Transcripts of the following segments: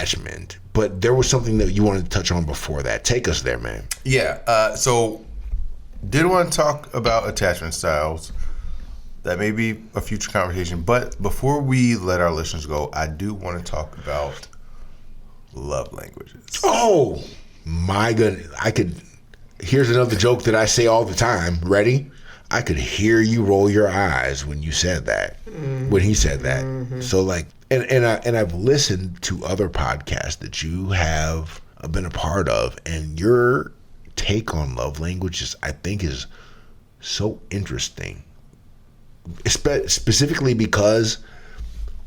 attachment, but there was something that you wanted to touch on before that. Take us there, man. Yeah. So did want to talk about attachment styles. That may be a future conversation. But before we let our listeners go, I do want to talk about love languages. Oh, my goodness. Here's another joke that I say all the time. Ready? I could hear you roll your eyes when you said that, when he said that. Mm-hmm. So like, and I've listened to other podcasts that you have been a part of, and your take on love languages, I think, is so interesting. Specifically because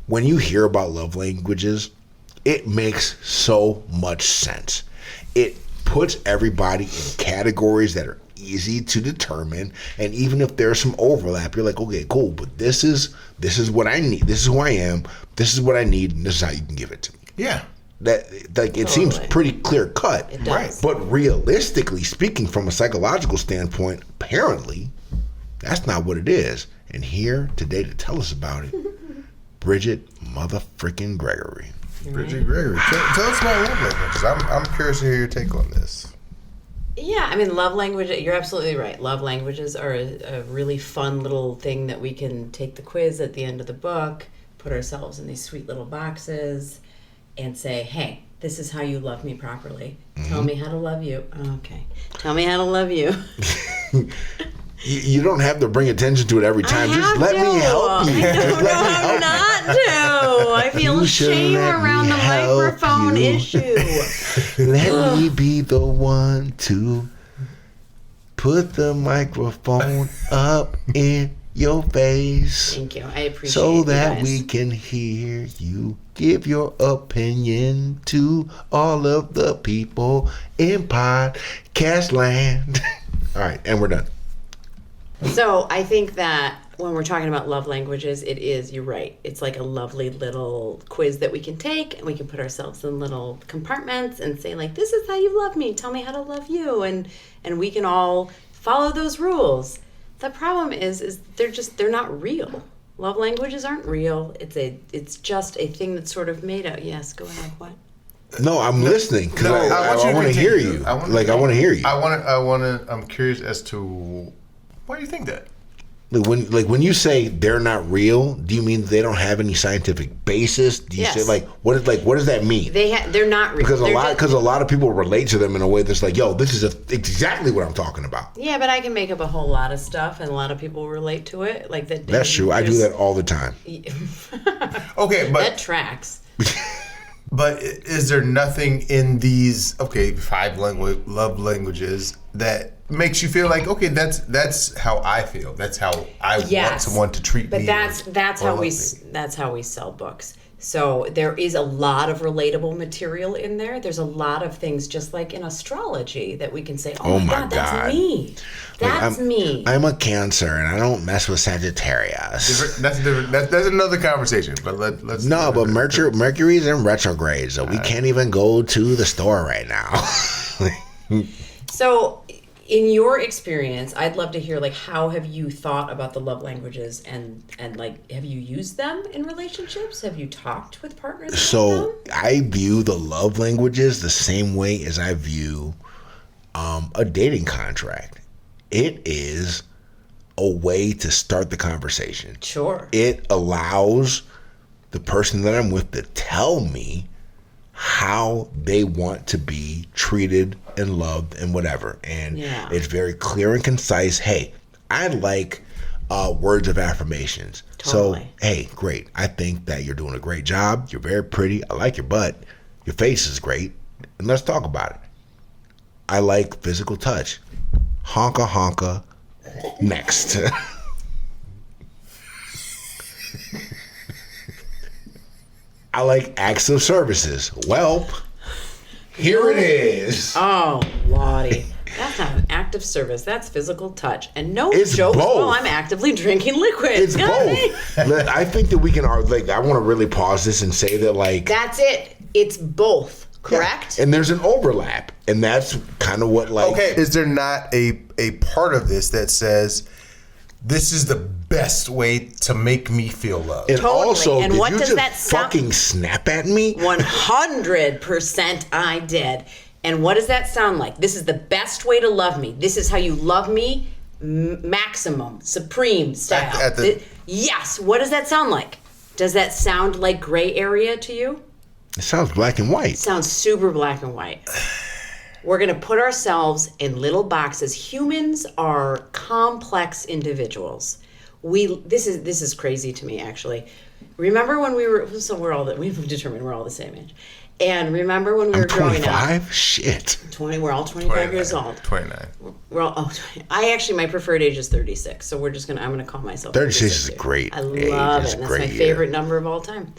when you hear about love languages, it makes so much sense. It puts everybody in categories that are easy to determine, and even if there's some overlap, you're like, okay, cool, but this is what I need. This is who I am. This is what I need, and this is how you can give it to me. Yeah. That like it seems pretty clear cut. It does. Right. But realistically speaking, from a psychological standpoint, apparently that's not what it is. And here today to tell us about it, Bridget motherfucking Gregory. Bridget Gregory. Tell us about love languages. I'm curious to hear your take on this. Yeah, I mean, love language, you're absolutely right. Love languages are a really fun little thing that we can take the quiz at the end of the book, put ourselves in these sweet little boxes, and say, hey, this is how you love me properly. Mm-hmm. Tell me how to love you. Okay. Tell me how to love you. You don't have to bring attention to it every time. Just let me help you. Just let me help not to. I feel shame around the microphone issue. Let me be the one to put the microphone up in your face. Thank you. I appreciate it. So that we can hear you give your opinion to all of the people in podcast land. All right, and we're done. So I think that when we're talking about love languages, you're right. It's like a lovely little quiz that we can take, and we can put ourselves in little compartments and say, like, this is how you love me. Tell me how to love you. And we can all follow those rules. The problem is they're not real. Love languages aren't real. It's just a thing that's sort of made up. Yes, go ahead. What? No, I'm listening because I want to hear you. I want to hear you. I'm curious as to why do you think that? When you say they're not real, do you mean they don't have any scientific basis? Do you say what does that mean? They're not real. Because a lot of people relate to them in a way that's like, yo, this is exactly what I'm talking about. Yeah, but I can make up a whole lot of stuff, and a lot of people relate to it. Like that. That's true. I do that all the time. Okay, but that tracks. But is there nothing in these 5 love languages that makes you feel like, okay, that's how I feel. That's how I want someone to treat me. But that's how we sell books. So there is a lot of relatable material in there. There's a lot of things, just like in astrology, that we can say, oh my God, that's me. That's me. I'm a Cancer, and I don't mess with Sagittarius. That's different. That's another conversation. But let's. No, but Mercury's in retrograde, so we can't even go to the store right now. So, in your experience, I'd love to hear, like, how have you thought about the love languages and like, have you used them in relationships? Have you talked with partners about them? I view the love languages the same way as I view a dating contract. It is a way to start the conversation. Sure. It allows the person that I'm with to tell me how they want to be treated and loved and whatever. And it's very clear and concise. Hey, I like words of affirmations. Totally. So, hey, great. I think that you're doing a great job. You're very pretty. I like your butt. Your face is great. And let's talk about it. I like physical touch. Honka honka. Next. I like acts of services. Well, here it is. Oh, Lottie. That's not an act of service. That's physical touch. And no it's jokes both. while I'm actively drinking liquid. It's both. I think that we can, I want to really pause this and say that, like... That's it. It's both. Correct? Yeah. And there's an overlap. And that's kind of what, like... Okay, is there not a part of this that says this is the best way to make me feel loved. And Totally. also, And did what you does just that sound- fucking snap at me? 100% I did. And what does that sound like? This is the best way to love me. This is how you love me, maximum, supreme style. Yes. What does that sound like? Does that sound like gray area to you? It sounds black and white. It sounds super black and white. We're going to put ourselves in little boxes. Humans are complex individuals. This is crazy to me, actually. Remember when we've determined we're all the same age. And remember when we were growing up. 25? Shit. We're all 25 years old. 29. We're all, my preferred age is 36. So I'm going to call myself 36 is a great I age. love It's it. a That's great my year. favorite number of all time.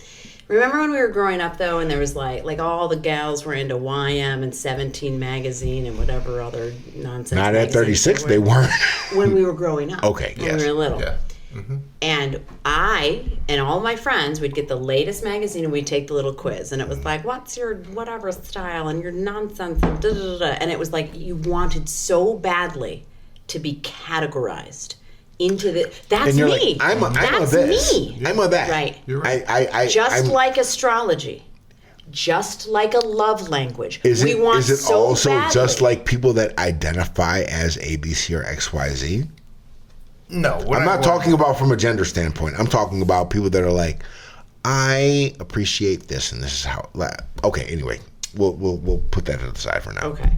Remember when we were growing up, though, and there was like all the gals were into YM and 17 magazine and whatever other nonsense. Not at magazines 36, they weren't. when we were growing up. Okay, when yes. we were little. Yeah. And I and all my friends, we'd get the latest magazine and we'd take the little quiz. And it was like, what's your whatever style and your nonsense and da-da-da-da. And it was like you wanted so badly to be categorized into the. That's And you're me. like, I'm a That's this. me. I'm a that. Right. You're right. I'm like astrology. Just like a love language. Is we want it so also badly. just like people that identify as ABC or XYZ? No. I'm not talking about from a gender standpoint. I'm talking about people that are like, I appreciate this and this is how. Okay, anyway, we'll put that to the side for now. Okay.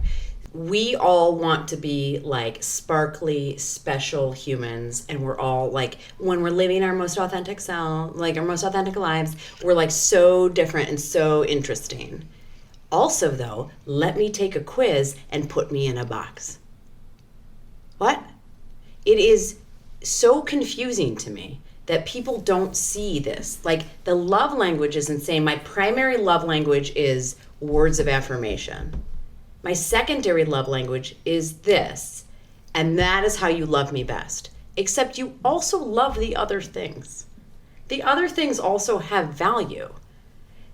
We all want to be like sparkly, special humans, and we're all like, when we're living our most authentic self, like our most authentic lives, we're like so different and so interesting. Also, though, let me take a quiz and put me in a box. What? It is so confusing to me that people don't see this. Like the love languages and saying my primary love language is words of affirmation. My secondary love language is this, and that is how you love me best. Except you also love the other things. The other things also have value.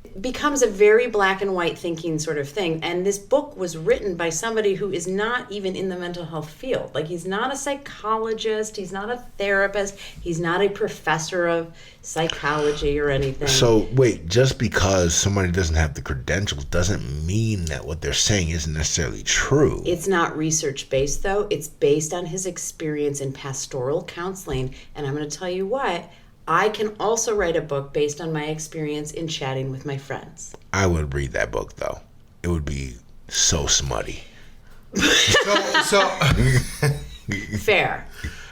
It becomes a very black and white thinking sort of thing. And this book was written by somebody who is not even in the mental health field. Like he's not a psychologist, he's not a therapist, he's not a professor of psychology or anything. So wait, just because somebody doesn't have the credentials doesn't mean that what they're saying isn't necessarily true. It's not research based though. It's based on his experience in pastoral counseling. And I'm going to tell you what, I can also write a book based on my experience in chatting with my friends. I would read that book though. It would be so smutty. So Fair.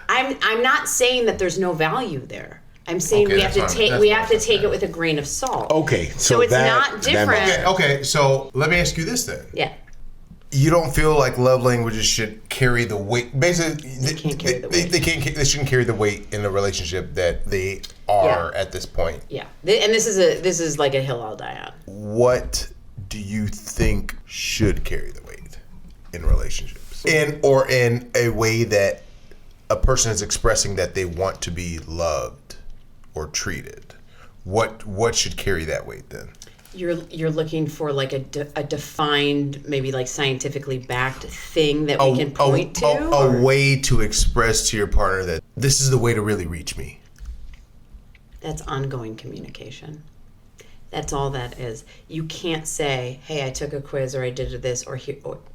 I'm not saying that there's no value there. I'm saying Okay, we have to that's take fine. we That's have to fine. take it with a grain of salt. Okay, So it's not different. okay, so let me ask you this then. Yeah. You don't feel like love languages should carry the weight. Basically, can't carry the weight. They shouldn't carry the weight in a relationship that they are at this point. Yeah. And this is like a hill I'll die on. What do you think should carry the weight in relationships? In a way that a person is expressing that they want to be loved or treated. What should carry that weight then? You're looking for like a defined, maybe like scientifically backed thing that we can point to? A way to express to your partner that this is the way to really reach me. That's ongoing communication. That's all that is. You can't say, hey, I took a quiz or I did this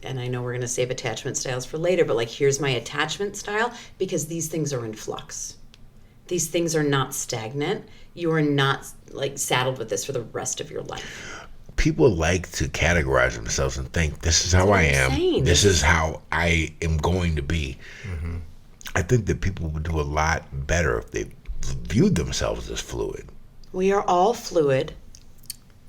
and I know we're going to save attachment styles for later, but like here's my attachment style, because these things are in flux. These things are not stagnant. You are not like saddled with this for the rest of your life. People like to categorize themselves and think this is how I am. insane. This is how I am going to be. Mm-hmm. I think that people would do a lot better if they viewed themselves as fluid. We are all fluid.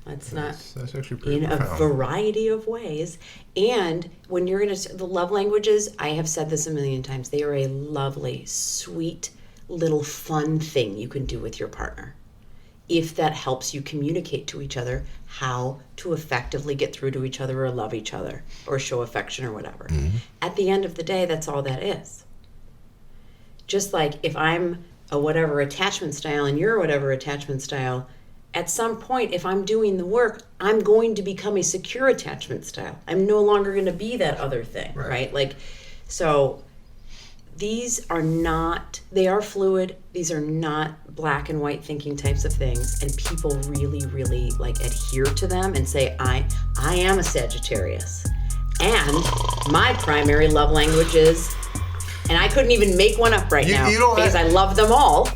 That's actually pretty in a variety of ways. And when you're going to, the love languages, I have said this a million times, they are a lovely, sweet, little fun thing you can do with your partner. If that helps you communicate to each other how to effectively get through to each other or love each other or show affection or whatever. Mm-hmm. At the end of the day, that's all that is. Just like if I'm a whatever attachment style and you're a whatever attachment style, at some point, if I'm doing the work, I'm going to become a secure attachment style. I'm no longer going to be that other thing, right? Like, so these are not, they are fluid. These are not black and white thinking types of things. And people really, really like adhere to them and say, I am a Sagittarius. And my primary love language is, and I couldn't even make one up right now because I love them all.